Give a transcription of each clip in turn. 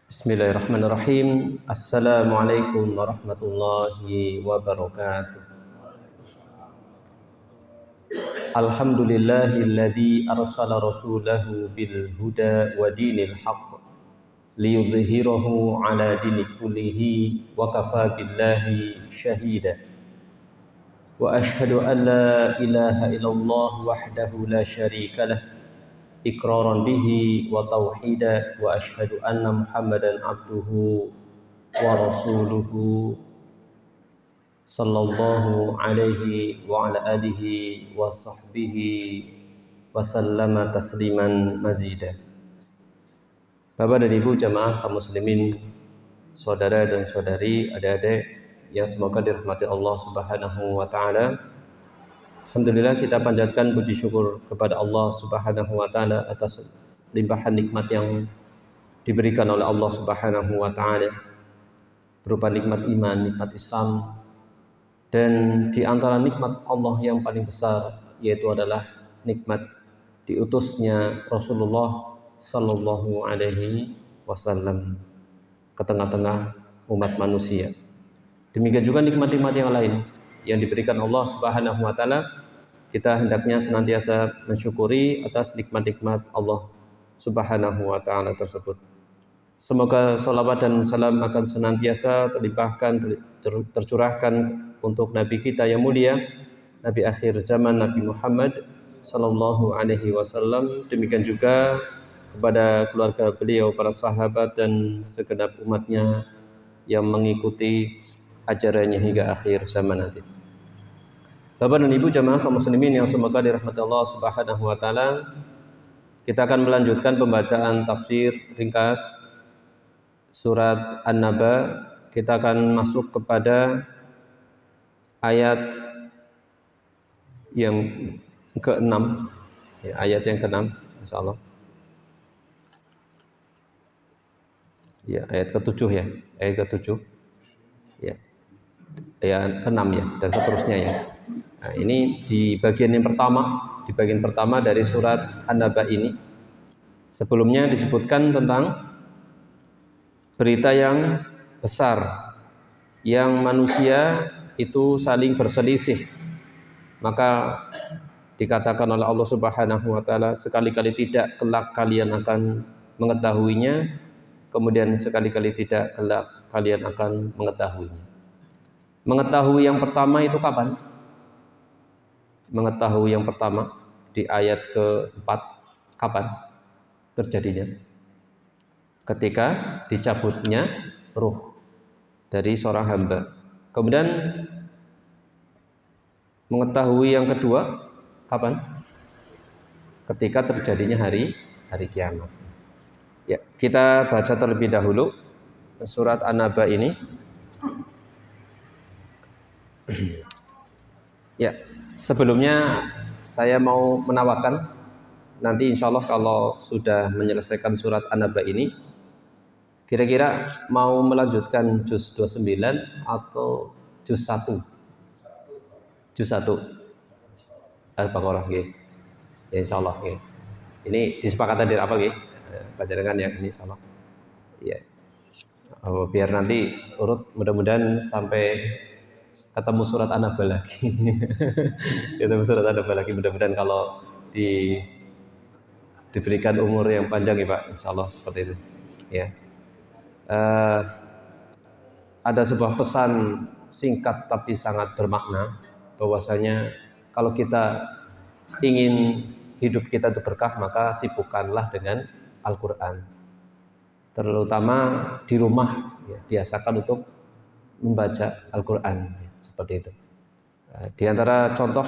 Bismillahirrahmanirrahim. Assalamualaikum warahmatullahi wabarakatuh. Alhamdulillahilladzi arsala rasulahu bil huda wa dinil haqq liyudhhirahu ala dini kullihi wa kafa billahi shahida. Wa ashhadu an la ilaha illallah wahdahu la syarika lah iqraran bihi wa tauhida wa ashhadu anna Muhammadan abduhu wa rasuluhu sallallahu alaihi wa ala alihi wa sahbihi wa sallama tasliman mazida. Bapak dan Ibu jamaah kaum muslimin, saudara dan saudari, adik-adik yang semoga dirahmati Allah Subhanahu wa taala. Alhamdulillah, kita panjatkan puji syukur kepada Allah Subhanahu wa taala atas limpahan nikmat yang diberikan oleh Allah Subhanahu wa taala berupa nikmat iman, nikmat Islam, dan di antara nikmat Allah yang paling besar yaitu adalah nikmat diutusnya Rasulullah sallallahu alaihi wasallam ke tengah-tengah umat manusia. Demikian juga nikmat-nikmat yang lain yang diberikan Allah Subhanahu wa taala. Kita hendaknya senantiasa mensyukuri atas nikmat-nikmat Allah Subhanahu wa taala tersebut. Semoga sholawat dan salam akan senantiasa terlimpahkan, tercurahkan untuk Nabi kita yang mulia, Nabi akhir zaman, Nabi Muhammad sallallahu alaihi wasallam. Demikian juga kepada keluarga beliau, para sahabat dan segenap umatnya yang mengikuti ajarannya hingga akhir zaman nanti. Bapak dan Ibu jamaah kaum muslimin yang semoga dirahmati Allah Subhanahu wa taala, kita akan melanjutkan pembacaan tafsir ringkas surat An-Naba. Kita akan masuk kepada ayat yang ke-6, ya, ayat yang ke-6 insyaallah. Ya, ayat ke-7 ya, ayat ke-7. Ya. Ayat ke-6 ya, dan seterusnya ya. Nah, ini di bagian yang pertama, di bagian pertama dari surat An-Naba ini. Sebelumnya disebutkan tentang berita yang besar yang manusia itu saling berselisih. Maka dikatakan oleh Allah Subhanahu wa taala, sekali-kali tidak kelak kalian akan mengetahuinya, kemudian sekali-kali tidak kelak kalian akan mengetahuinya. Mengetahui yang pertama itu kapan? Mengetahui yang pertama di ayat ke-4 kapan terjadinya? Ketika dicabutnya ruh dari seorang hamba. Kemudian mengetahui yang kedua kapan? Ketika terjadinya hari kiamat. Ya, kita baca terlebih dahulu surat An-Naba ini. Ya, sebelumnya saya mau menawarkan nanti insya Allah kalau sudah menyelesaikan surat An-Naba ini, kira-kira mau melanjutkan juz 29 atau juz 1? Juz 1 Al-Baqarah nggih. Ya insyaallah nggih. Ini disepakati dari apa nggih? Panjenengan ya ini insyaallah. Ya. Biar nanti urut mudah-mudahan sampai ketemu surat An-Naba lagi. Ketemu surat An-Naba lagi, mudah-mudahan kalau diberikan umur yang panjang ya Pak, insyaallah seperti itu. Ya. Ada sebuah pesan singkat tapi sangat bermakna, bahwasanya kalau kita ingin hidup kita itu berkah, maka sibukkanlah dengan Al-Quran. Terutama di rumah, ya, biasakan untuk membaca Al-Quran. Seperti itu. Di antara contoh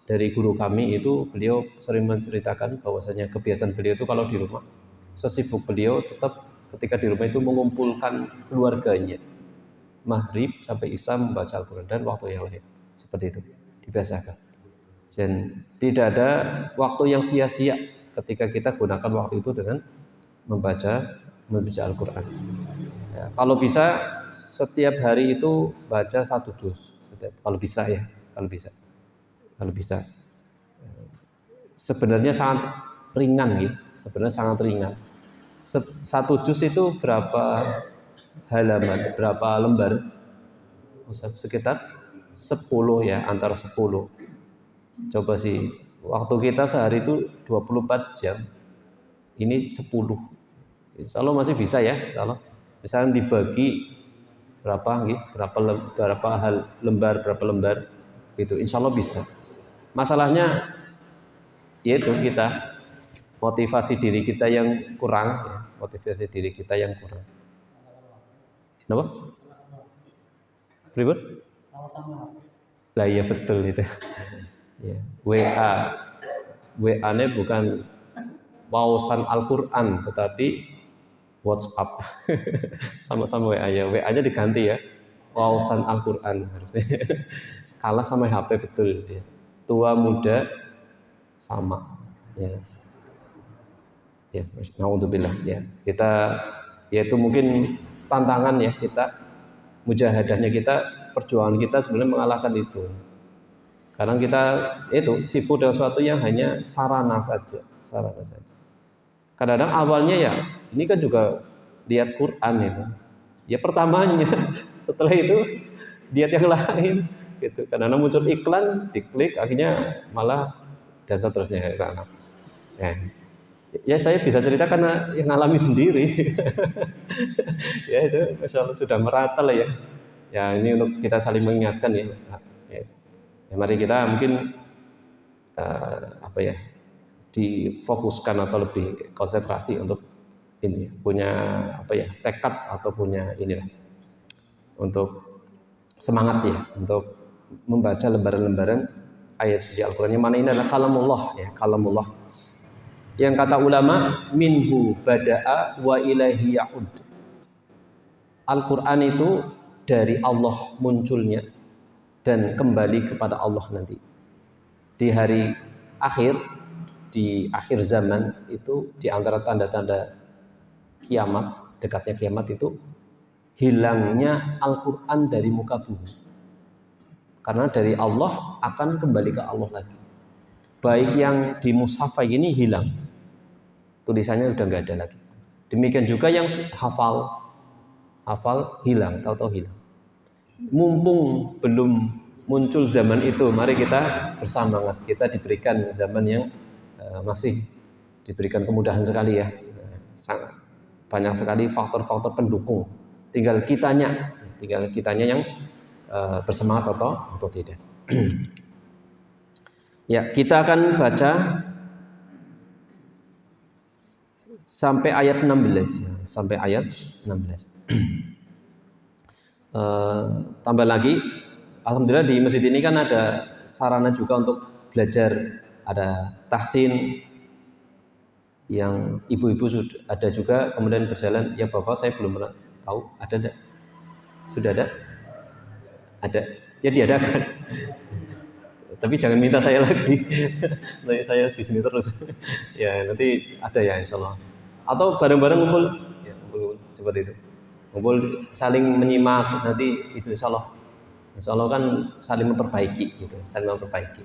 dari guru kami itu, beliau sering menceritakan bahwasanya kebiasaan beliau itu kalau di rumah, sesibuk beliau tetap ketika di rumah itu mengumpulkan keluarganya, maghrib sampai isya membaca Al-Quran dan waktu yang lain. Seperti itu dibiasakan. Dan tidak ada waktu yang sia-sia ketika kita gunakan waktu itu dengan membaca Al-Quran. Ya, kalau bisa setiap hari itu baca 1 juz, kalau bisa ya, kalau bisa. Sebenarnya sangat ringan ya, sebenarnya sangat ringan. Satu juz itu berapa halaman, berapa lembar? Sekitar 10 ya, antara 10. Coba sih, waktu kita sehari itu 24 jam. Ini 10. Insya Allah masih bisa ya, insya Allah. Misalnya dibagi berapa lembar, berapa lembar gitu, insya Allah bisa. Masalahnya yaitu kita motivasi diri kita yang kurang ya, motivasi diri kita yang kurang. Kenapa? Ribut? Lah iya betul itu. Ya. WA-nya bukan pausan Al-Quran tetapi WhatsApp. Sama-sama WA ya. WA-nya diganti ya. Pausan Al-Quran harusnya. Kalah sama HP betul ya. Tua muda sama ya. Ya, naudzubillah ya. Kita yaitu mungkin tantangan ya kita, mujahadahnya kita, perjuangan kita sebenarnya mengalahkan itu. Karena kita itu sibuk dengan sesuatu yang hanya sarana saja. Kadang-kadang awalnya ya, ini kan juga lihat Quran itu. Ya pertamanya, setelah itu lihat yang lain gitu. Kadang-kadang muncul iklan, diklik, akhirnya malah dan seterusnya. Ya saya bisa cerita karena yang ngalami sendiri. Ya itu Masya Allah sudah merata lah ya. Ya ini untuk kita saling mengingatkan ya. Ya mari kita mungkin difokuskan atau lebih konsentrasi untuk ini punya tekad atau punya inilah untuk semangat ya untuk membaca lembaran-lembaran ayat suci Al-Quran yang mana ini adalah kalamullah ya, kalamullah. Yang kata ulama minhu bada'a wa ilaihi ya'ud. Al-Quran itu dari Allah munculnya dan kembali kepada Allah nanti. Di hari akhir, di akhir zaman itu di antara tanda-tanda kiamat, dekatnya kiamat itu hilangnya Al-Quran dari muka bumi. Karena dari Allah akan kembali ke Allah lagi. Baik yang di mushaf ini hilang, tulisannya udah nggak ada lagi. Demikian juga yang hafal hilang, tahu-tahu hilang. Mumpung belum muncul zaman itu, mari kita bersemangat. Kita diberikan zaman yang masih diberikan kemudahan sekali ya, sangat banyak sekali faktor-faktor pendukung. Tinggal kitanya yang bersemangat atau tidak. Ya, kita akan baca sampai ayat 16. Tambah lagi, alhamdulillah di masjid ini kan ada sarana juga untuk belajar, ada tahsin yang ibu-ibu sudah ada juga, kemudian berjalan. Ya bapak saya belum pernah tahu, ada enggak? Sudah ada? Ada. Ya diadakan. Tapi jangan minta saya lagi. Nanti saya di sini terus. Ya nanti ada ya insya Allah. Atau bareng-bareng ngumpul, ya ngumpul seperti itu. Ngumpul saling menyimak nanti itu insya Allah kan saling memperbaiki gitu, saling memperbaiki.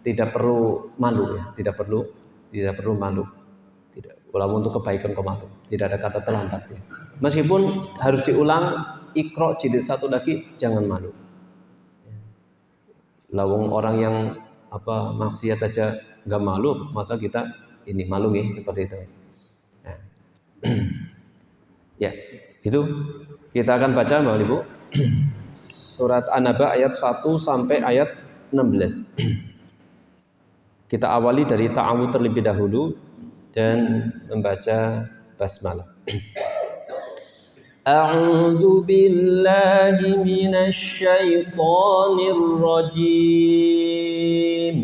Tidak perlu malu ya, tidak perlu malu. Tidak, walaupun untuk kebaikan malu. Tidak ada kata terlambat ya. Meskipun harus diulang Iqra jilid 1 lagi, jangan malu. Lawang orang yang maksiat aja nggak malu, masa kita ini malu nih seperti itu. Nah. Ya, itu kita akan baca Bapak Ibu surat An-Naba ayat 1 sampai ayat 16. Kita awali dari ta'awudz terlebih dahulu dan membaca basmalah. A'udzu billahi minasy syaithanir rajim.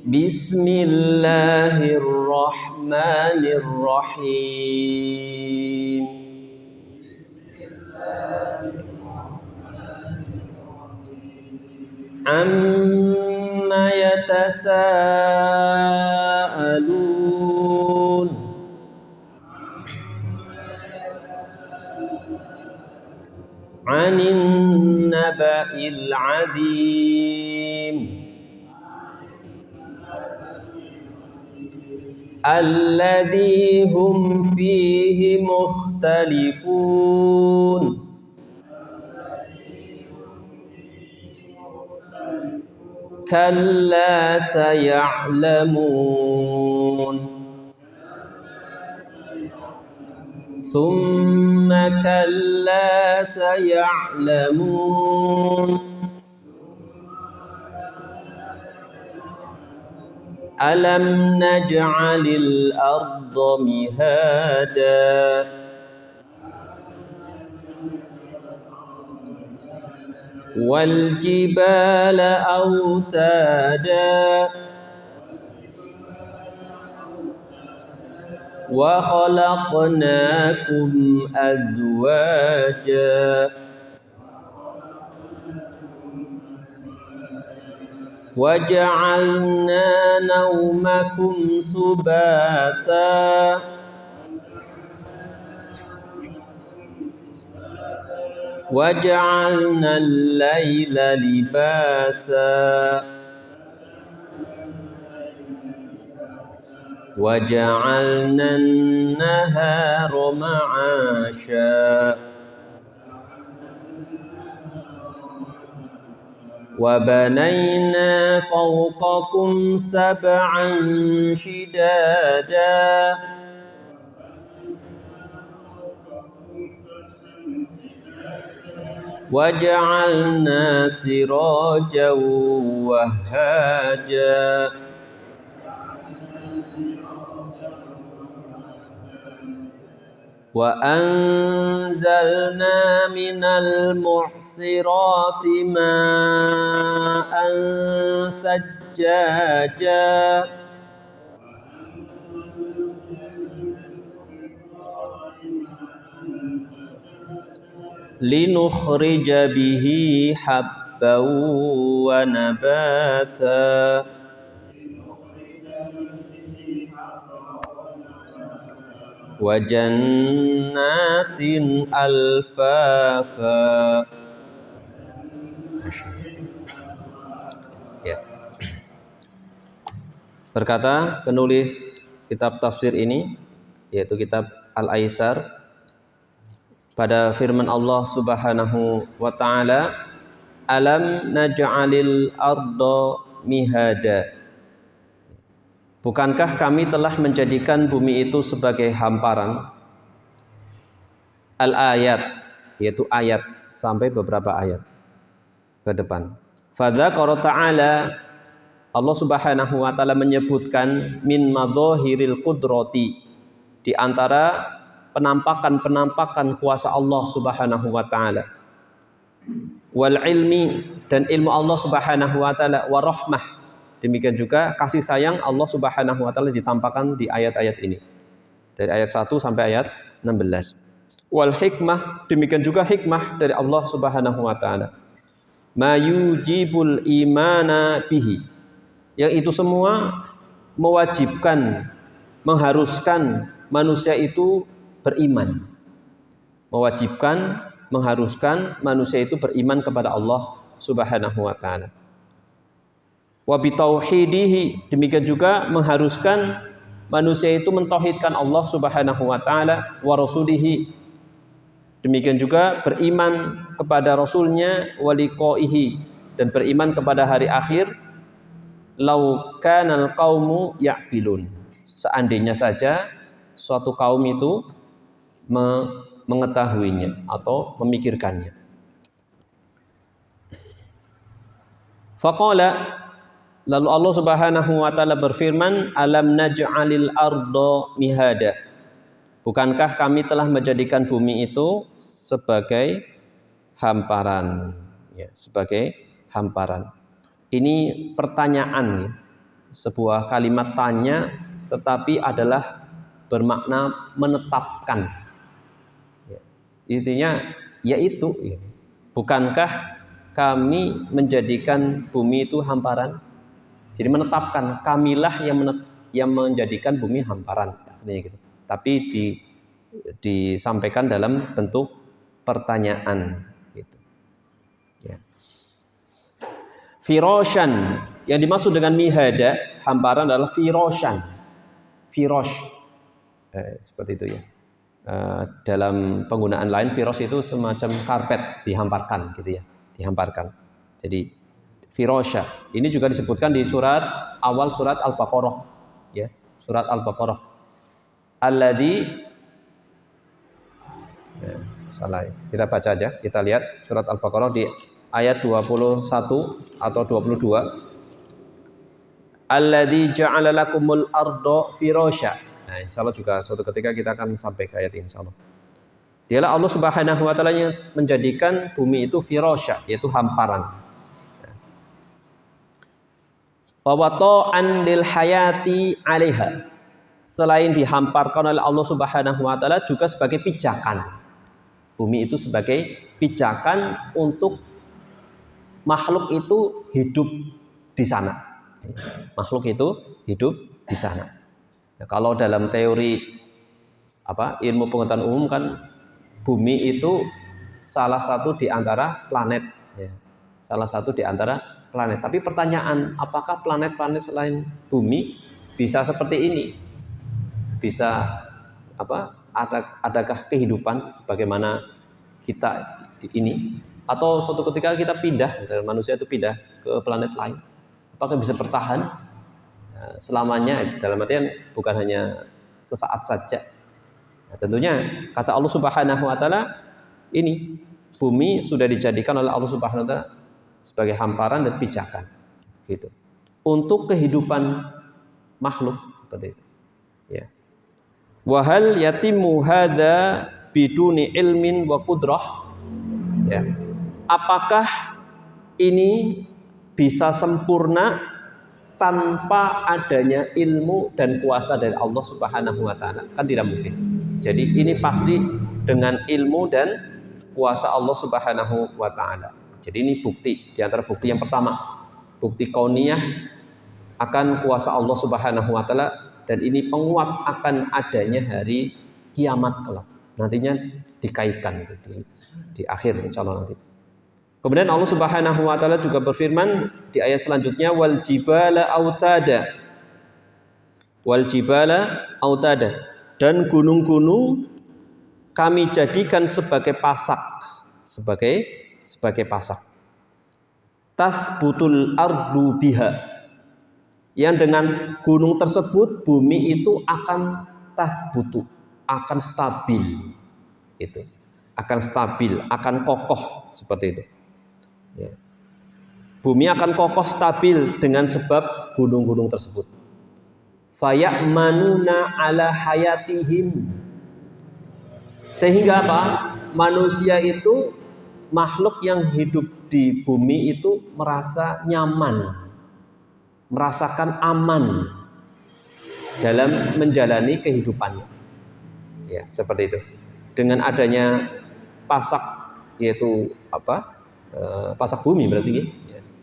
Bismillahirrahmanirrahim. Amma yatasaalun. Anin naba'il 'adzim. الذي هم فيه مختلفون كلا سيعلمون ثم كلا سيعلمون ألم نجعل الأرض مهادا والجبال أوتادا وخلقناكم أزواجا وجعلنا نومكم سباتا وجعلنا الليل لباسا وجعلنا النهار معاشا وبنينا فوقكم سبعا شدادا وجعلنا سراجا وهاجا وأنزلنا من المعصرات ماء ثجاجا لنخرج به حبا ونباتا وجنات ألفافا. Ya. Berkata penulis kitab tafsir ini, yaitu kitab Al-Aisar, pada firman Allah Subhanahu wa ta'ala, alam naj'alil arda mihada. Bukankah kami telah menjadikan bumi itu sebagai hamparan? Al-ayat, yaitu ayat sampai beberapa ayat ke depan. Fadzakara ta'ala, Allah Subhanahu wa ta'ala menyebutkan min madzahiril qudrati, di antara penampakan-penampakan kuasa Allah Subhanahu wa ta'ala, wal ilmi, dan ilmu Allah Subhanahu wa ta'ala, wa rahmah, demikian juga kasih sayang Allah Subhanahu wa ta'ala ditampakkan di ayat-ayat ini, dari ayat 1 sampai ayat 16. Wal hikmah, demikian juga hikmah dari Allah Subhanahu wa ta'ala, ma yujibul imana bihi, yang itu semua mewajibkan, mengharuskan manusia itu beriman. Mewajibkan, mengharuskan manusia itu beriman kepada Allah Subhanahu wa ta'ala. Wa bitauhidihi, demikian juga mengharuskan manusia itu mentauhidkan Allah Subhanahu wa ta'ala, wa rasulihi, demikian juga beriman kepada rasulnya, wa liqaihi, dan beriman kepada hari akhir. Lau kanal qaumu ya'qilun, seandainya saja suatu kaum itu mengetahuinya atau memikirkannya. Faqala, lalu Allah Subhanahu wa ta'ala berfirman, alam naj'alil arda mihada, bukankah kami telah menjadikan bumi itu sebagai hamparan, ya, sebagai hamparan. Ini pertanyaan, ya, sebuah kalimat tanya, tetapi adalah bermakna menetapkan, ya. Intinya yaitu, ya, bukankah kami menjadikan bumi itu hamparan? Jadi menetapkan, kamilah yang menjadikan bumi hamparan, sebenarnya gitu. Tapi disampaikan dalam bentuk pertanyaan, gitu. Ya. Firoshan, yang dimaksud dengan mihada, hamparan, adalah firoshan. Firash. Seperti itu ya. Dalam penggunaan lain firash itu semacam karpet dihamparkan gitu ya, dihamparkan. Jadi firasha ini juga disebutkan di awal surat Al-Baqarah ya, surat Al-Baqarah. Salah. Kita baca aja, kita lihat surat Al-Baqarah di ayat 21 atau 22. Alladzi ja'ala lakumul arda firasha. Nah, insyaallah juga suatu ketika kita akan sampai ke ayat ini insyaallah. Dialah Allah Subhanahu wa taala yang menjadikan bumi itu firasha, yaitu hamparan. Wa wata'an lil hayati 'alaiha. Selain dihamparkan oleh Allah Subhanahu wa taala juga sebagai pijakan. Bumi itu sebagai pijakan untuk makhluk itu hidup di sana. Makhluk itu hidup di sana. Ya, kalau dalam teori ilmu pengetahuan umum kan bumi itu salah satu di antara planet. Ya. Salah satu di antara planet. Tapi pertanyaan, apakah planet-planet selain bumi bisa seperti ini? Bisa adakah kehidupan sebagaimana kita ini, atau suatu ketika kita pindah, misalnya manusia itu pindah ke planet lain, apakah bisa bertahan selamanya? Dalam artian bukan hanya sesaat saja. Nah, tentunya kata Allah Subhanahu wa taala, ini bumi sudah dijadikan oleh Allah Subhanahu wa taala sebagai hamparan dan pijakan gitu untuk kehidupan makhluk seperti itu ya. Wahal yatimu hadza biduni ilmin wa qudrah ya. Apakah ini bisa sempurna tanpa adanya ilmu dan kuasa dari Allah Subhanahu wa taala? Kan tidak mungkin. Jadi ini pasti dengan ilmu dan kuasa Allah Subhanahu wa taala. Jadi ini bukti, di antara bukti yang pertama, bukti kauniyah akan kuasa Allah Subhanahu wa taala. Dan ini penguat akan adanya hari kiamat kelak. Nantinya dikaitkan itu di akhir insyaallah nanti. Kemudian Allah Subhanahu wa taala juga berfirman di ayat selanjutnya, wal jibala autada. Wal jibala autada, dan gunung-gunung kami jadikan sebagai pasak, sebagai pasak. Tasbutul ardu biha, yang dengan gunung tersebut bumi itu akan tasbutu, akan stabil, itu akan stabil, akan kokoh seperti itu. Ya. Bumi akan kokoh stabil dengan sebab gunung-gunung tersebut. Faya'manuna ala hayatihim, sehingga apa? Manusia itu makhluk yang hidup di bumi itu merasa nyaman, merasakan aman dalam menjalani kehidupannya. Ya, seperti itu. Dengan adanya pasak, yaitu pasak bumi berarti ya.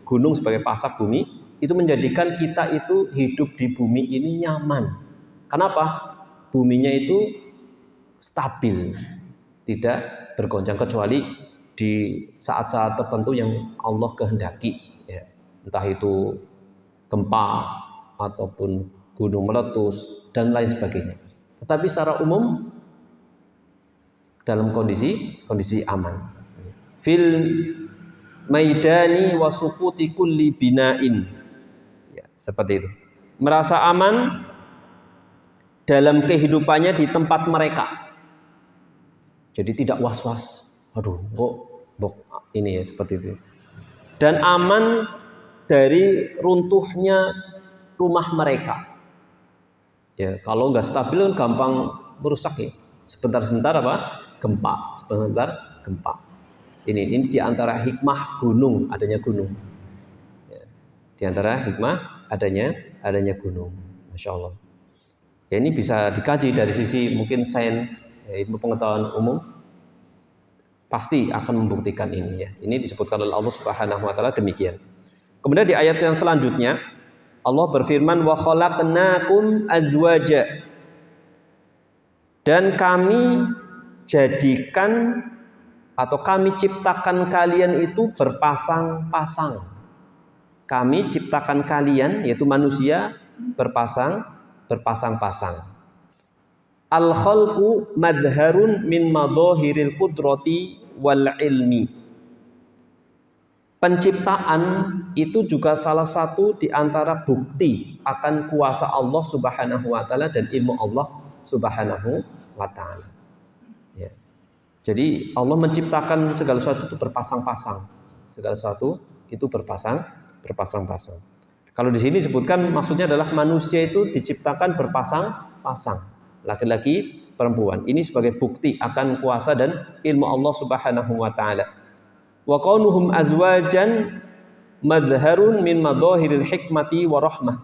Gunung sebagai pasak bumi itu menjadikan kita itu hidup di bumi ini nyaman. Kenapa? Buminya itu stabil, tidak bergoncang kecuali di saat-saat tertentu yang Allah kehendaki. Ya. Entah itu gempa ataupun gunung meletus dan lain sebagainya. Tetapi secara umum dalam kondisi aman. Fil maidani wa suquti kulli bina'in. Ya, seperti itu. Merasa aman dalam kehidupannya di tempat mereka. Jadi tidak was-was. Aduh, kok ini ya seperti itu. Dan aman dari runtuhnya rumah mereka. Ya, kalau nggak stabil kan gampang merusak ya. Sebentar-sebentar gempa, sebentar gempa. Ini di antara hikmah gunung, adanya gunung. Ya, di antara hikmah adanya gunung. Masya Allah. Ya, ini bisa dikaji dari sisi mungkin sains, ya, ilmu pengetahuan umum. Pasti akan membuktikan ini ya. Ini disebutkan oleh Allah Subhanahu wa taala demikian. Kemudian di ayat yang selanjutnya Allah berfirman wa khalaqnakum azwaja, dan kami jadikan atau kami ciptakan kalian itu berpasang-pasang. Kami ciptakan kalian, yaitu manusia, berpasang-pasang. berpasang-pasang. Al-khalqu madharun min madhahiril qudrati wal ilmi. Penciptaan itu juga salah satu di antara bukti akan kuasa Allah Subhanahu wa taala dan ilmu Allah Subhanahu wa taala. Ya. Jadi Allah menciptakan segala sesuatu itu berpasang-pasang. Segala sesuatu itu berpasang-pasang. Kalau di sini disebutkan maksudnya adalah manusia itu diciptakan berpasang-pasang, laki-laki, perempuan. Ini sebagai bukti akan kuasa dan ilmu Allah Subhanahu wa taala. Wa kaunuhum azwajan madharun min madhahiril hikmati wa rahmah.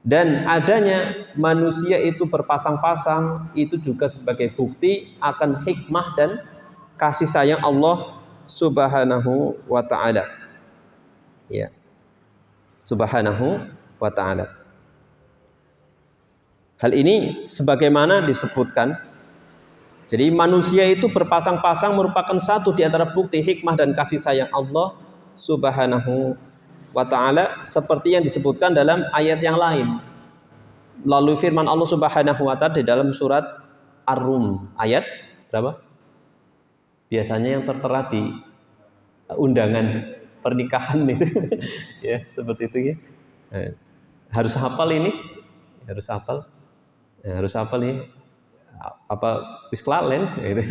Dan adanya manusia itu berpasang-pasang itu juga sebagai bukti akan hikmah dan kasih sayang Allah Subhanahu wa taala. Ya. Subhanahu wa taala. Hal ini sebagaimana disebutkan, jadi manusia itu berpasang-pasang merupakan satu di antara bukti hikmah dan kasih sayang Allah Subhanahu wa taala seperti yang disebutkan dalam ayat yang lain. Melalui firman Allah Subhanahu wa taala di dalam surat Ar-Rum ayat berapa? Biasanya yang tertera di undangan pernikahan itu ya, seperti itu ya. Harus hafal ini, harus hafal. Harus hafal ini. Apa wis kelalen gitu.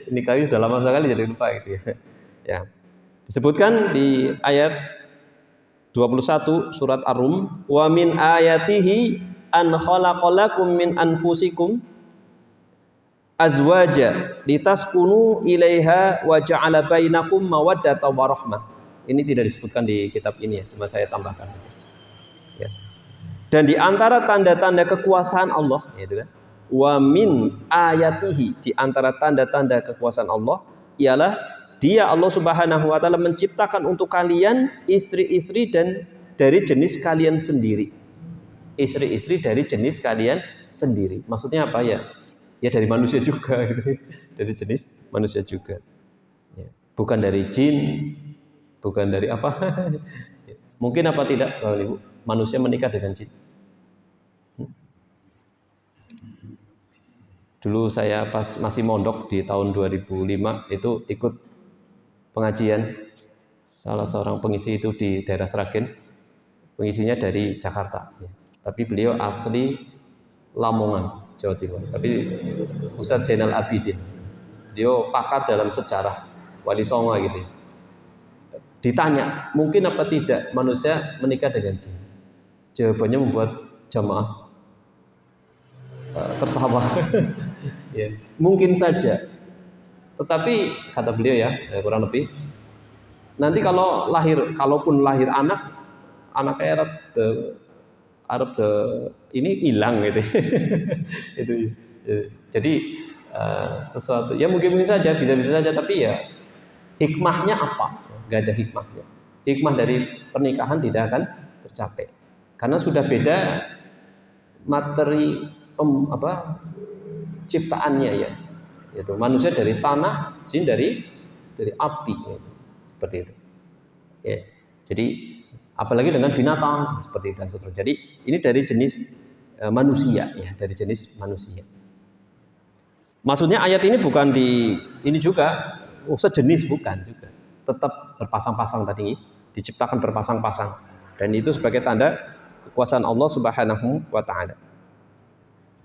Nikahnya sudah lama sekali jadi lupa gitu ya. Ya. Disebutkan di ayat 21 surat Ar-Rum, wa min ayatihi an khalaqalakum min anfusikum azwaja litaskunu ilaiha wa ja'ala bainakum mawaddatan wa rahmah. Ini tidak disebutkan di kitab ini ya, cuma saya tambahkan aja. Ya. Dan di antara tanda-tanda kekuasaan Allah, gitu kan? Wa min ayatihi, di antara tanda-tanda kekuasaan Allah ialah Dia Allah Subhanahu wa taala menciptakan untuk kalian istri-istri dan dari jenis kalian sendiri. Istri-istri dari jenis kalian sendiri. Maksudnya apa ya? Ya dari manusia juga gitu. Dari jenis manusia juga. Ya. Bukan dari jin, bukan dari apa? Mungkin apa tidak, Bapak Ibu, manusia menikah dengan jin? Dulu saya pas masih mondok di tahun 2005 itu ikut pengajian salah seorang pengisi itu di daerah Sragen. Pengisinya dari Jakarta, ya. Tapi beliau asli Lamongan, Jawa Timur. Tapi Ustadz Zainal Abidin, dia pakar dalam sejarah Wali Songo gitu. Ditanya, mungkin apa tidak manusia menikah dengan jin? Jawabannya membuat jamaah tertawa. Ya, mungkin saja. Tetapi kata beliau ya, kurang lebih nanti kalau kalaupun lahir anaknya Arab ini hilang gitu. Itu ya. Jadi sesuatu ya mungkin saja, bisa saja, tapi ya hikmahnya apa? Gak ada hikmahnya. Hikmah dari pernikahan tidak akan tercapai karena sudah beda materi ciptaannya ya. Itu manusia dari tanah, jin dari api gitu. Seperti itu. Ya. Jadi apalagi dengan binatang seperti itu dan seterusnya. Jadi ini dari jenis manusia ya, dari jenis manusia. Maksudnya ayat ini bukan ini juga sejenis, bukan juga. Tetap berpasang-pasang tadi, diciptakan berpasang-pasang. Dan itu sebagai tanda kekuasaan Allah Subhanahu wa taala.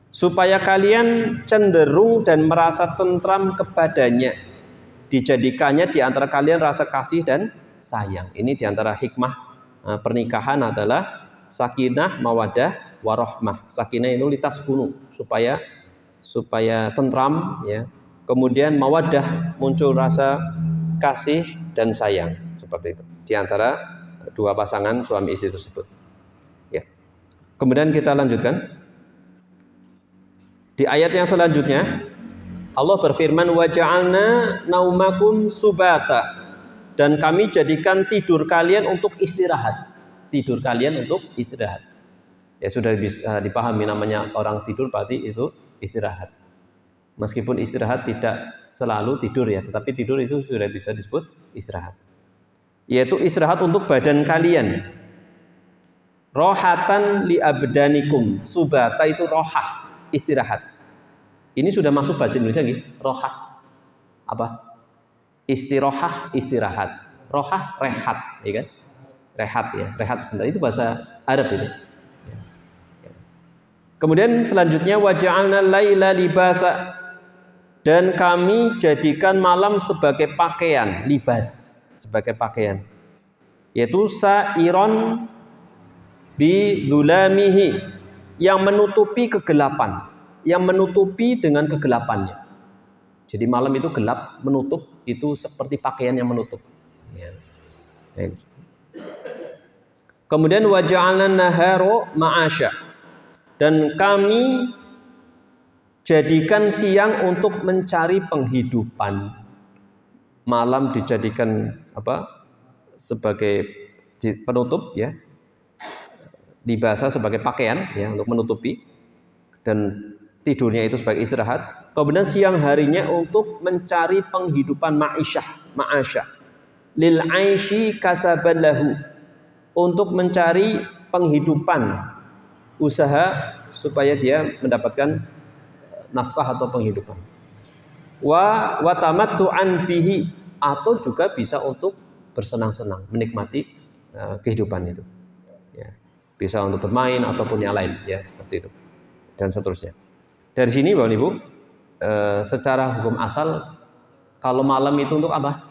Supaya kalian cenderung dan merasa tentram kepadanya, dijadikannya di antara kalian rasa kasih dan sayang. Ini di antara hikmah pernikahan adalah sakinah, mawaddah, warahmah. Sakinah itu litaskunu, supaya tentram ya. Kemudian mawaddah, muncul rasa kasih dan sayang, seperti itu di antara dua pasangan suami istri tersebut. Ya. Kemudian kita lanjutkan. Di ayat yang selanjutnya Allah berfirman, wa ja'alna naumakum subata, dan kami jadikan tidur kalian untuk istirahat. Tidur kalian untuk istirahat. Ya sudah bisa dipahami, namanya orang tidur berarti itu istirahat. Meskipun istirahat tidak selalu tidur ya, tetapi tidur itu sudah bisa disebut istirahat. Yaitu istirahat untuk badan kalian. Rohatan li abdanikum. Subata itu rohah, istirahat. Ini sudah masuk bahasa Indonesia nggih? Rohah. Apa? Istirohah, istirahat. Rohah, rehat, ya kan? Rehat ya, rehat sebentar. Itu bahasa Arab itu. Kemudian selanjutnya waja'alna laila libasa, dan kami jadikan malam sebagai pakaian, libas sebagai pakaian, yaitu sa'iron bi dzulamihi, yang menutupi kegelapan, yang menutupi dengan kegelapannya. Jadi malam itu gelap, menutup, itu seperti pakaian yang menutup. Kemudian waja'alna nahara ma'asya, dan kami jadikan siang untuk mencari penghidupan. Malam dijadikan apa? Sebagai penutup ya. Dibahasa sebagai pakaian ya, untuk menutupi, dan tidurnya itu sebagai istirahat. Kemudian siang harinya untuk mencari penghidupan ma'asyah. Lil aishi kasaban lahu, untuk mencari penghidupan, usaha supaya dia mendapatkan nafkah atau penghidupan. Wa tamattu'an bihi, atau juga bisa untuk bersenang-senang, menikmati kehidupan itu. Ya. Bisa untuk bermain ataupun yang lain, ya seperti itu dan seterusnya. Dari sini Bapak Ibu, secara hukum asal kalau malam itu untuk apa?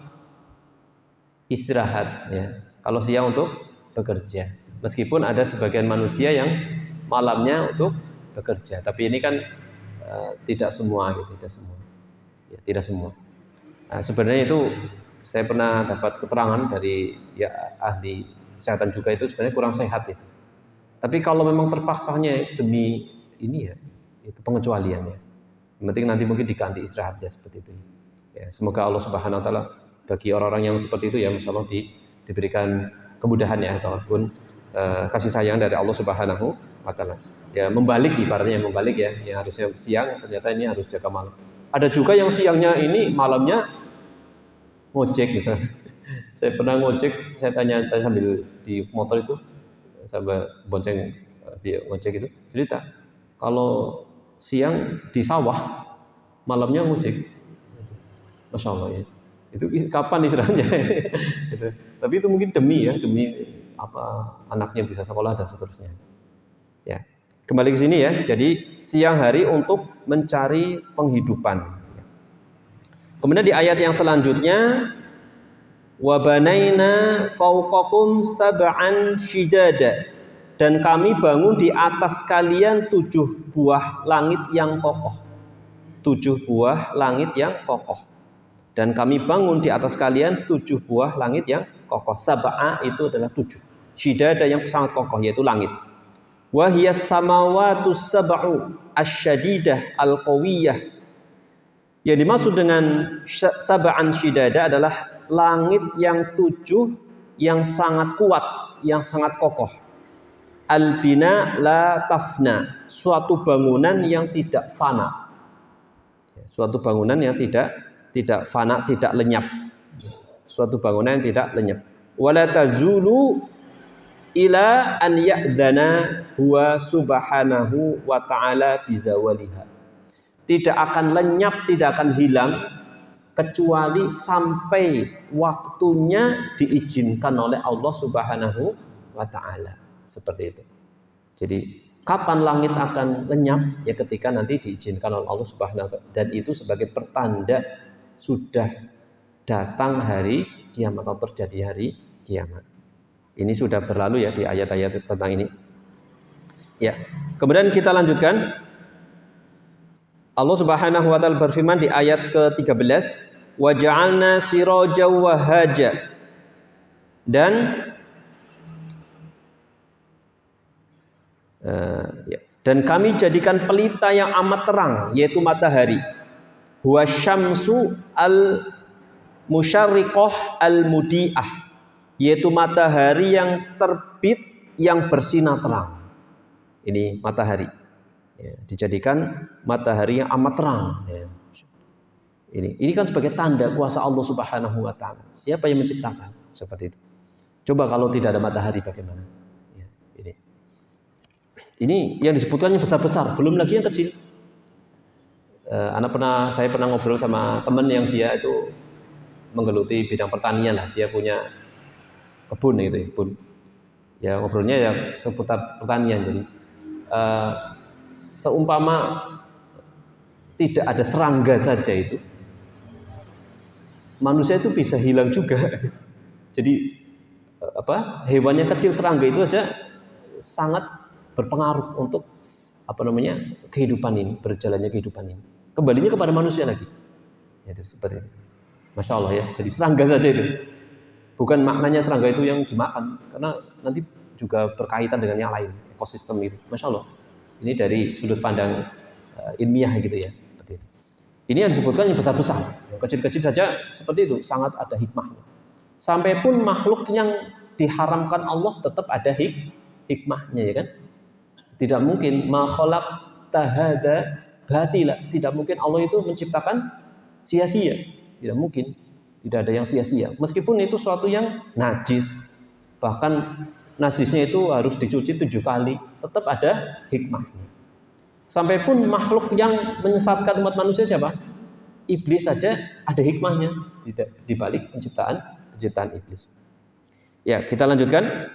Istirahat, ya. Kalau siang untuk bekerja. Meskipun ada sebagian manusia yang malamnya untuk bekerja, tapi ini kan tidak semua, gitu, tidak semua. Ya, tidak semua. Nah, sebenarnya itu saya pernah dapat keterangan dari ya ahli kesehatan juga, itu sebenarnya kurang sehat itu. Tapi kalau memang terpaksanya demi ini ya, itu pengecualian ya. Yang penting nanti mungkin diganti istirahatnya seperti itu. Ya, semoga Allah Subhanahu Wa Taala bagi orang-orang yang seperti itu ya, insyaallah diberikan kemudahan ya, ataupun kasih sayang dari Allah Subhanahu Wa Taala. Ya membalik, ibaratnya membalik ya, yang harusnya siang ternyata ini harus jaga malam. Ada juga yang siangnya ini malamnya ngojek misalnya. Saya pernah ngojek, saya tanya sambil di motor itu, sambil bonceng dia ngojek itu, cerita kalau siang di sawah, malamnya ngojek. Masya Allah ya. Itu kapan istirahatnya? Gitu. Tapi itu mungkin demi apa anaknya bisa sekolah dan seterusnya. Ya. Kembali ke sini ya. Jadi siang hari untuk mencari penghidupan. Kemudian di ayat yang selanjutnya, wa banaina fawqakum sab'an shidada, dan kami bangun di atas kalian 7 buah langit yang kokoh. 7 buah langit yang kokoh. Dan kami bangun di atas kalian 7 buah langit yang kokoh. Sab'a itu adalah 7. Shidada yang sangat kokoh, yaitu langit. Wa hiyas samawatu sab'u asyadidah al-qawiyah. Yang dimaksud dengan sab'an shidada adalah langit yang 7 yang sangat kuat, yang sangat kokoh. Al-bina la tafna, suatu bangunan yang tidak fana. Suatu bangunan yang tidak fana, tidak lenyap. Suatu bangunan yang tidak lenyap. Wala tazulu ila an ya'dzana huwa subhanahu wa ta'ala bizawaliha. Tidak akan lenyap, tidak akan hilang kecuali sampai waktunya diizinkan oleh Allah Subhanahu wa ta'ala. Seperti itu. Jadi kapan langit akan lenyap? Ya ketika nanti diizinkan oleh Allah Subhanahu wa ta'ala, dan itu sebagai pertanda sudah datang hari kiamat atau terjadi hari kiamat. Ini sudah berlalu ya di ayat-ayat tentang ini. Ya. Kemudian kita lanjutkan. Allah Subhanahu wa taala berfirman di ayat ke-13, wa ja'alna sirajan wahaja, dan kami jadikan pelita yang amat terang, yaitu matahari. Huwa syamsu al-musyarriqah al-mudi'ah, yaitu matahari yang terbit yang bersinar terang. Ini matahari. Ya, dijadikan matahari yang amat terang. Ya. Ini kan sebagai tanda kuasa Allah Subhanahu wa ta'ala. Siapa yang menciptakan? Seperti itu. Coba kalau tidak ada matahari bagaimana? Ya, ini. Ini yang disebutkan yang besar-besar, belum lagi yang kecil. Saya pernah ngobrol sama teman yang dia itu menggeluti bidang pertanian lah, dia punya kebun gitu, kebun. Ya ngobrolnya ya seputar pertanian. Jadi seumpama tidak ada serangga saja itu, manusia itu bisa hilang juga. Jadi hewan yang kecil serangga itu aja sangat berpengaruh untuk kehidupan ini, berjalannya kehidupan ini. Kembalinya kepada manusia lagi. Itu seperti itu. Masya Allah ya. Jadi serangga saja itu. Bukan maknanya serangga itu yang dimakan, karena nanti juga berkaitan dengan yang lain, ekosistem itu. Masya Allah. Ini dari sudut pandang ilmiah gitu ya. Seperti itu. Ini yang disebutkan yang besar-besar. Yang kecil-kecil saja seperti itu, sangat ada hikmahnya. Sampai pun makhluk yang diharamkan Allah tetap ada hikmahnya, ya kan? Tidak mungkin makhluk tahada batila. Tidak mungkin Allah itu menciptakan sia-sia. Tidak mungkin. Tidak ada yang sia-sia. Meskipun itu suatu yang najis. Bahkan najisnya itu harus dicuci 7 kali. Tetap ada hikmahnya. Sampai pun makhluk yang menyesatkan umat manusia siapa? Iblis saja ada hikmahnya. Tidak dibalik penciptaan iblis. Ya, kita lanjutkan.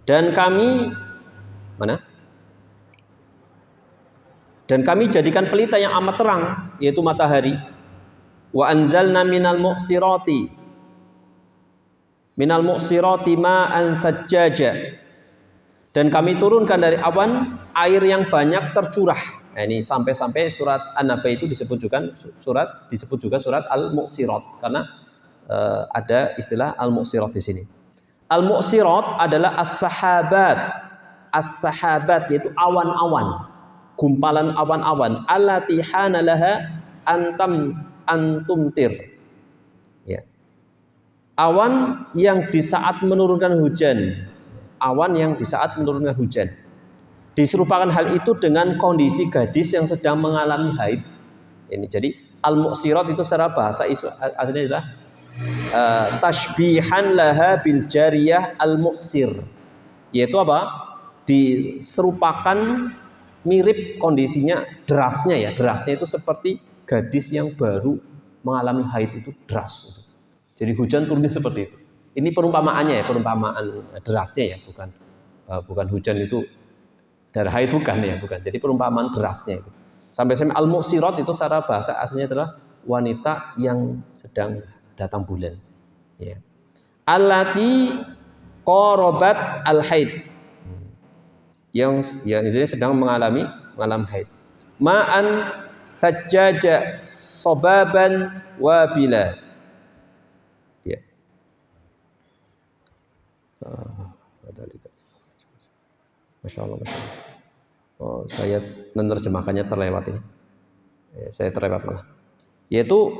Dan kami jadikan pelita yang amat terang, yaitu matahari. Wa anzalna minal mu'sirati ma'an sajjaja. Dan kami turunkan dari awan air yang banyak tercurah. Nah, ini sampai surat An-Naba itu disebut juga surat Al-Mu'sirat, karena ada istilah Al-Mu'sirat di sini. Al-Mu'sirat adalah as-sahabat yaitu awan-awan, gumpalan awan-awan, allati hana laha antumtir. Ya. Awan yang di saat menurunkan hujan. Diserupakan hal itu dengan kondisi gadis yang sedang mengalami haid. Ini jadi al-mu'sirat itu secara bahasa aslinya adalah tashbihan laha bil jariyah al-mu'sir. Yaitu apa? Diserupakan mirip kondisinya derasnya ya. Derasnya itu seperti gadis yang baru mengalami haid itu deras itu. Jadi hujan turunnya seperti itu. Ini perumpamaannya ya, perumpamaan derasnya ya, bukan hujan itu darah haid bukan. Jadi perumpamaan derasnya itu. Sampai al-mu'sirat itu secara bahasa aslinya adalah wanita yang sedang datang bulan. Ya. Allati qarabat al-haid. Yang intinya sedang mengalami haid. Ma'an sajjaja sobaban wabila. Ya. Masya Allah. Oh, saya menerjemahkannya terlewat ini. Saya terlewat malah. Yaitu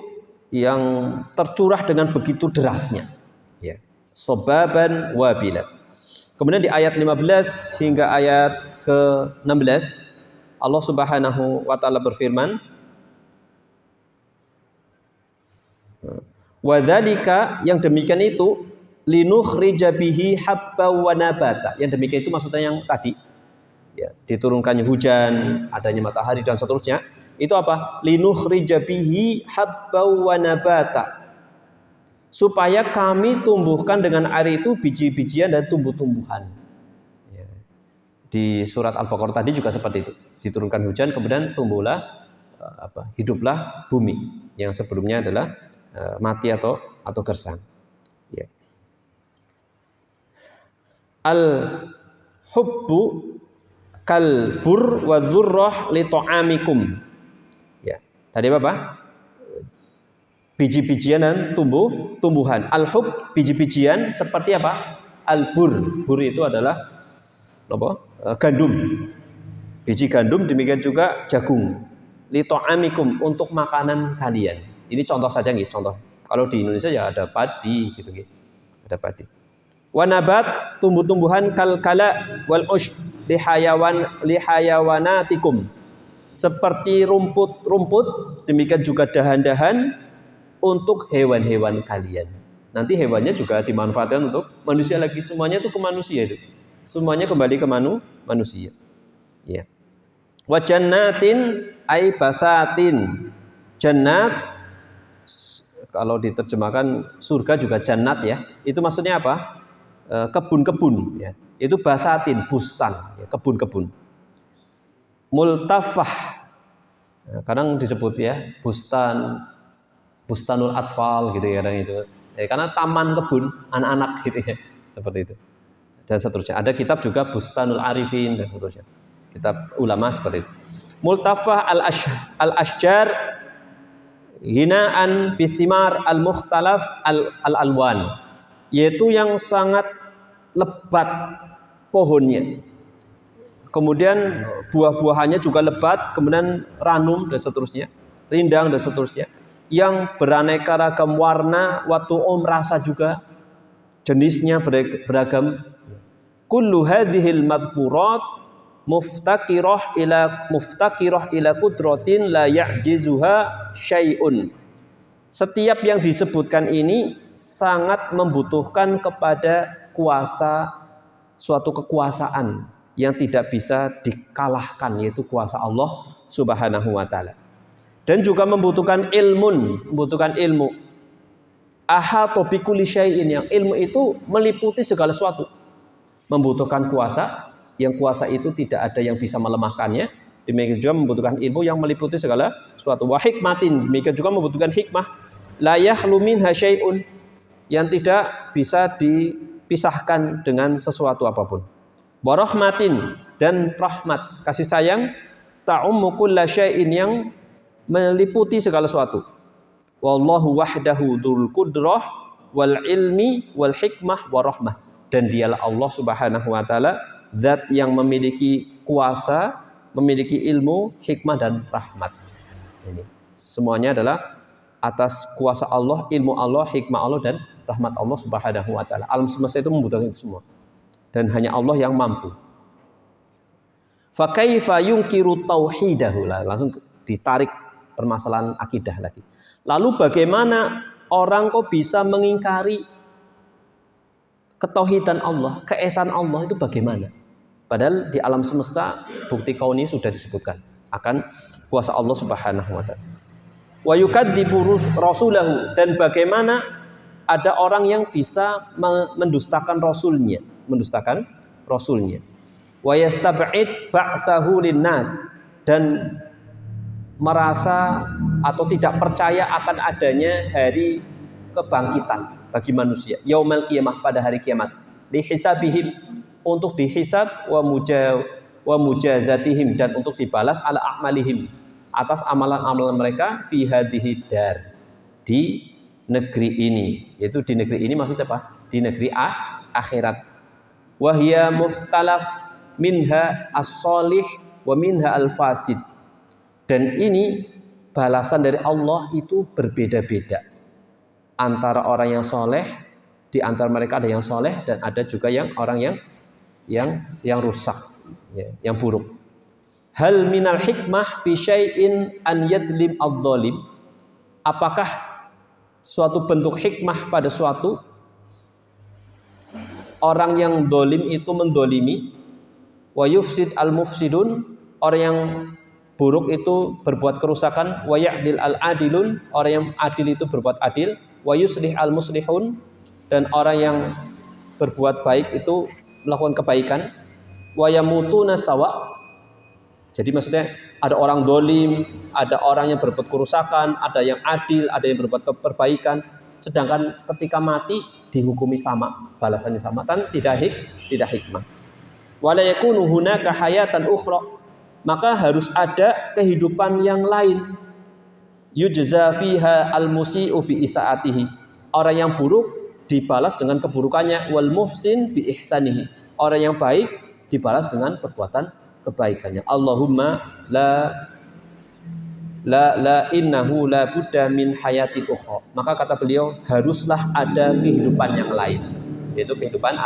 yang tercurah dengan begitu derasnya. Ya. Sobaban wabila. Kemudian di ayat 15 hingga ayat ke-16 Allah Subhanahu wa taala berfirman, wa dzalika, yang demikian itu linukhrija bihi habba wa nabata. Yang demikian itu maksudnya yang tadi ya, diturunkannya hujan, adanya matahari dan seterusnya. Itu apa? Linukhrija bihi habba wa nabata. Supaya kami tumbuhkan dengan air itu biji-bijian dan tumbuh-tumbuhan. Ya. Di surat Al-Baqarah tadi juga seperti itu. Diturunkan hujan, kemudian tumbuhlah hiduplah bumi yang sebelumnya adalah mati atau gersang. Ya. Al-hubbu kalbur wa dzurrah li ta'amikum. Ya. Tadi apa? Biji-bijian dan tumbuhan. Al-hub, biji-bijian seperti apa? Al-bur. Bur itu adalah gandum. Biji gandum, demikian juga jagung. Li ta'amikum, untuk makanan kalian. Ini contoh saja nih, contoh. Kalau di Indonesia ya ada padi gitu. Ada padi. Wa nabat, tumbuh-tumbuhan kal-kala wal ushb lihayawanatikum. Seperti rumput-rumput, demikian juga dahan-dahan untuk hewan-hewan kalian. Nanti hewannya juga dimanfaatkan untuk manusia lagi. Semuanya itu ke manusia itu. Semuanya kembali ke manusia. Ya. Wa jannatin ay basatin. Jannat kalau diterjemahkan surga juga jannat ya. Itu maksudnya apa? Kebun-kebun ya. Itu basatin, bustan, ya, kebun-kebun. Multafah. Ya, kadang disebut ya, bustanul atfal gitu ya, kadang itu. Ya, karena taman kebun anak-anak gitu ya. Seperti itu. Dan seterusnya. Ada kitab juga Bustanul Arifin dan seterusnya. Kitab ulama seperti itu. Multafah al-ashjar hinaan bisimar al-mukhtalaf al-alwan, yaitu yang sangat lebat pohonnya. Kemudian buah-buahannya juga lebat, kemudian ranum dan seterusnya, rindang dan seterusnya. Yang beraneka ragam warna, watu'um rasa juga, jenisnya beragam. Kullu hadhil madhkurat muftaqirah ila qudratin la ya'jizuha syai'un. Setiap yang disebutkan ini sangat membutuhkan kepada suatu kekuasaan yang tidak bisa dikalahkan, yaitu kuasa Allah Subhanahu wa taala. Dan juga membutuhkan ilmu. Ahata bi kulli syai'in, yang ilmu itu meliputi segala sesuatu. Membutuhkan kuasa, yang kuasa itu tidak ada yang bisa melemahkannya. Demikian juga membutuhkan ilmu yang meliputi segala sesuatu. Wa hikmatin, demikian juga membutuhkan hikmah. La yakhlu minha syai'un, yang tidak bisa dipisahkan dengan sesuatu apapun. Wa rahmatin, dan rahmat, kasih sayang, ta'ummu kulla syai'in, yang meliputi segala sesuatu. Wallahu wahdahu dzul qudrah wal ilmi wal hikmah wa rahmah. Dan dialah Allah Subhanahu wa taala zat yang memiliki kuasa, memiliki ilmu, hikmah dan rahmat. Ini semuanya adalah atas kuasa Allah, ilmu Allah, hikmah Allah dan rahmat Allah Subhanahu wa taala. Alam semesta itu membutuhkan itu semua. Dan hanya Allah yang mampu. Fa kaifa yunkiru tauhidahu, langsung ditarik permasalahan akidah lagi. Lalu bagaimana orang kok bisa mengingkari ketauhidan Allah, keesaan Allah itu bagaimana? Padahal di alam semesta bukti kauni sudah disebutkan akan kuasa Allah Subhanahu wa taala. Wa yukadzibu rasulahu, dan bagaimana ada orang yang bisa mendustakan rasulnya. Wa yastab'id ba'tsahu linnas, dan merasa atau tidak percaya akan adanya hari kebangkitan bagi manusia, yaumul qiyamah, pada hari kiamat, lihisabihim, untuk dihisab, wa mujazatihim, dan untuk dibalas ala a'malihim, atas amalan-amalan mereka, fi hadhihi dar, di negeri ini. Yaitu di negeri ini maksudnya apa? Di negeri akhirat. Wa hiya mukhtalaf minha as-salih wa minha al-fasid. Dan ini balasan dari Allah itu berbeda-beda. Antara orang yang soleh, di antara mereka ada yang soleh, dan ada juga yang orang yang rusak, ya, yang buruk. Hal minal hikmah fi syai'in an yadlim adh-dhalim. Apakah suatu bentuk hikmah pada suatu orang yang dolim itu mendolimi, wa yufsid al-mufsidun, orang yang buruk itu berbuat kerusakan, wa ya'dil al-adilun, orang yang adil itu berbuat adil, wa yuslih al-muslihun, dan orang yang berbuat baik itu melakukan kebaikan, wa yamutuna sawa. Jadi maksudnya ada orang dolim, ada orang yang berbuat kerusakan, ada yang adil, ada yang berbuat perbaikan, sedangkan ketika mati dihukumi sama, balasannya sama, dan tidak hikmah. Wala yakunu hunaka hayatan ukhra, maka harus ada kehidupan yang lain. Yujza fiha al-musi'u bi isaatihi, orang yang buruk dibalas dengan keburukannya, wal muhsin bi ihsanihi, orang yang baik dibalas dengan perbuatan kebaikannya. Allahumma la innahu la budda min hayatin ukhra. Maka kata beliau, haruslah ada kehidupan yang lain, yaitu kehidupan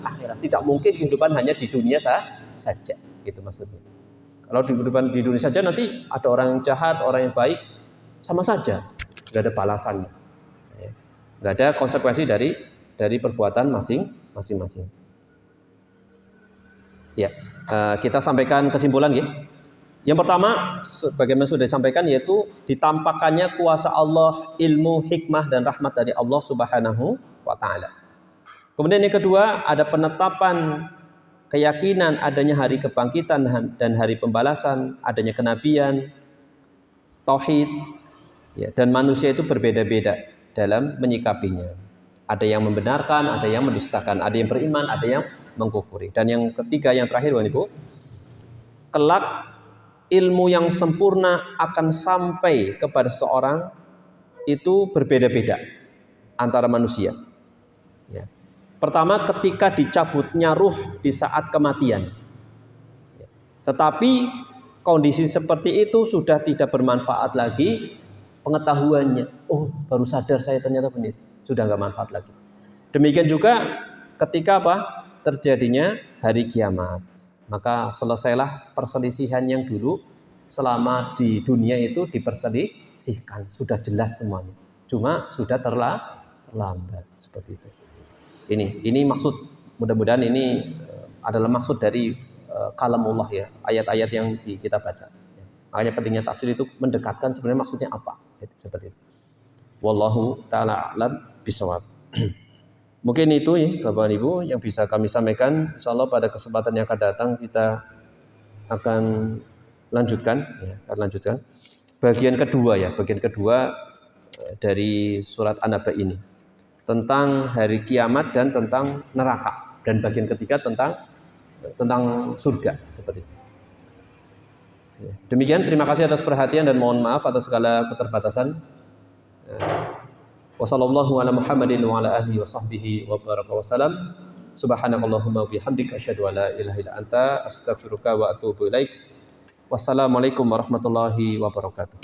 akhirat. Tidak mungkin kehidupan hanya di dunia saja, gitu maksudnya. Kalau kehidupan di dunia saja, nanti ada orang yang jahat, orang yang baik, sama saja, tidak ada balasannya, tidak ada konsekuensi dari perbuatan masing-masing. Ya, kita sampaikan kesimpulan ya. Yang pertama, sebagaimana sudah disampaikan, yaitu ditampakkannya kuasa Allah, ilmu, hikmah, dan rahmat dari Allah Subhanahu wa Ta'ala. Kemudian yang kedua, ada penetapan keyakinan adanya hari kebangkitan dan hari pembalasan, adanya kenabian, tauhid, ya, dan manusia itu berbeda-beda dalam menyikapinya. Ada yang membenarkan, ada yang mendustakan, ada yang beriman, ada yang mengkufuri. Dan yang ketiga, yang terakhir, Bapak Ibu, kelak ilmu yang sempurna akan sampai kepada seseorang itu berbeda-beda antara manusia. Ya. Pertama, ketika dicabutnya ruh di saat kematian. Ya. Tetapi kondisi seperti itu sudah tidak bermanfaat lagi pengetahuannya. Oh, baru sadar saya ternyata benar. Sudah nggak manfaat lagi. Demikian juga ketika terjadinya hari kiamat. Maka selesailah perselisihan yang dulu selama di dunia itu diperselisihkan. Sudah jelas semuanya. Cuma sudah terlambat seperti itu. Ini maksud, mudah-mudahan ini adalah maksud dari kalamullah ya, ayat-ayat yang kita baca. Makanya pentingnya tafsir itu mendekatkan sebenarnya maksudnya apa. Seperti itu. Wallahu ta'ala a'lam bishawab. Mungkin itu ya Bapak Ibu yang bisa kami sampaikan. Insyaallah pada kesempatan yang akan datang kita akan lanjutkan bagian kedua dari surat An-Naba ini tentang hari kiamat dan tentang neraka, dan bagian ketiga tentang surga seperti itu. Demikian, terima kasih atas perhatian dan mohon maaf atas segala keterbatasan. Wassallallahu ala Muhammadin wa ala alihi wa sahbihi wa baraka wa salam. Subhanakallahumma wa bihamdika asyhadu an la ilaha illa anta astaghfiruka wa atubu ilaik. Wassalamualaikum warahmatullahi wabarakatuh.